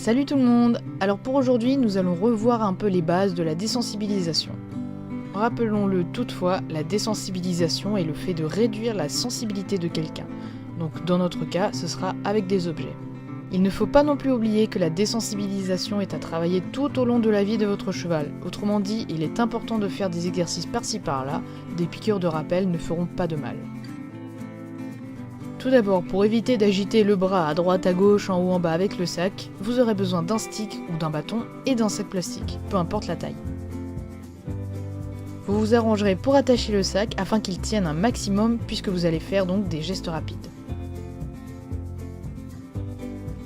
Salut tout le monde! Alors pour aujourd'hui, nous allons revoir un peu les bases de la désensibilisation. Rappelons-le toutefois, la désensibilisation est le fait de réduire la sensibilité de quelqu'un. Donc dans notre cas, ce sera avec des objets. Il ne faut pas non plus oublier que la désensibilisation est à travailler tout au long de la vie de votre cheval. Autrement dit, il est important de faire des exercices par-ci par-là, des piqûres de rappel ne feront pas de mal. Tout d'abord, pour éviter d'agiter le bras à droite, à gauche, en haut, en bas avec le sac, vous aurez besoin d'un stick ou d'un bâton et d'un sac plastique, peu importe la taille. Vous vous arrangerez pour attacher le sac afin qu'il tienne un maximum puisque vous allez faire donc des gestes rapides.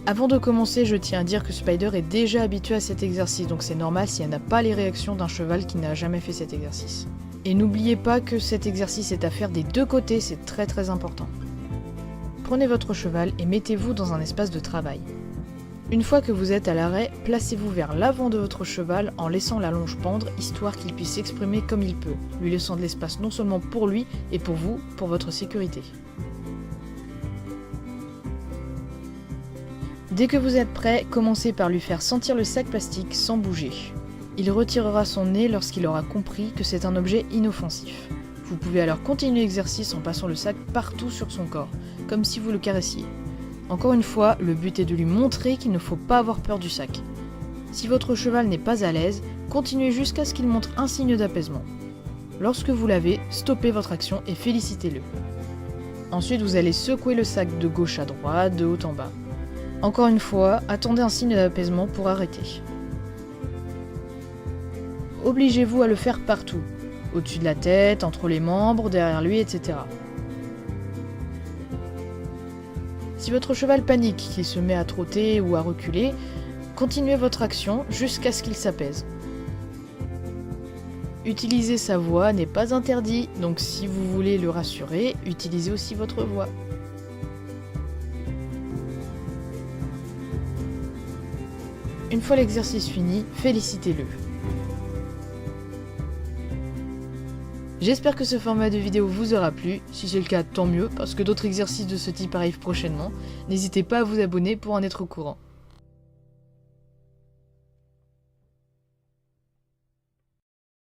Avant de commencer, je tiens à dire que Spider est déjà habitué à cet exercice, donc c'est normal si elle n'a pas les réactions d'un cheval qui n'a jamais fait cet exercice. Et n'oubliez pas que cet exercice est à faire des deux côtés, c'est très important. Prenez votre cheval et mettez-vous dans un espace de travail. Une fois que vous êtes à l'arrêt, placez-vous vers l'avant de votre cheval en laissant la longe pendre, histoire qu'il puisse s'exprimer comme il peut, lui laissant de l'espace non seulement pour lui et pour vous, pour votre sécurité. Dès que vous êtes prêt, commencez par lui faire sentir le sac plastique sans bouger. Il retirera son nez lorsqu'il aura compris que c'est un objet inoffensif. Vous pouvez alors continuer l'exercice en passant le sac partout sur son corps, comme si vous le caressiez. Encore une fois, le but est de lui montrer qu'il ne faut pas avoir peur du sac. Si votre cheval n'est pas à l'aise, continuez jusqu'à ce qu'il montre un signe d'apaisement. Lorsque vous l'avez, stoppez votre action et félicitez-le. Ensuite, vous allez secouer le sac de gauche à droite, de haut en bas. Encore une fois, attendez un signe d'apaisement pour arrêter. Obligez-vous à le faire partout, au-dessus de la tête, entre les membres, derrière lui, etc. Si votre cheval panique, qu'il se met à trotter ou à reculer, continuez votre action jusqu'à ce qu'il s'apaise. Utiliser sa voix n'est pas interdit, donc si vous voulez le rassurer, utilisez aussi votre voix. Une fois l'exercice fini, félicitez-le. J'espère que ce format de vidéo vous aura plu, si c'est le cas tant mieux, parce que d'autres exercices de ce type arrivent prochainement. N'hésitez pas à vous abonner pour en être au courant.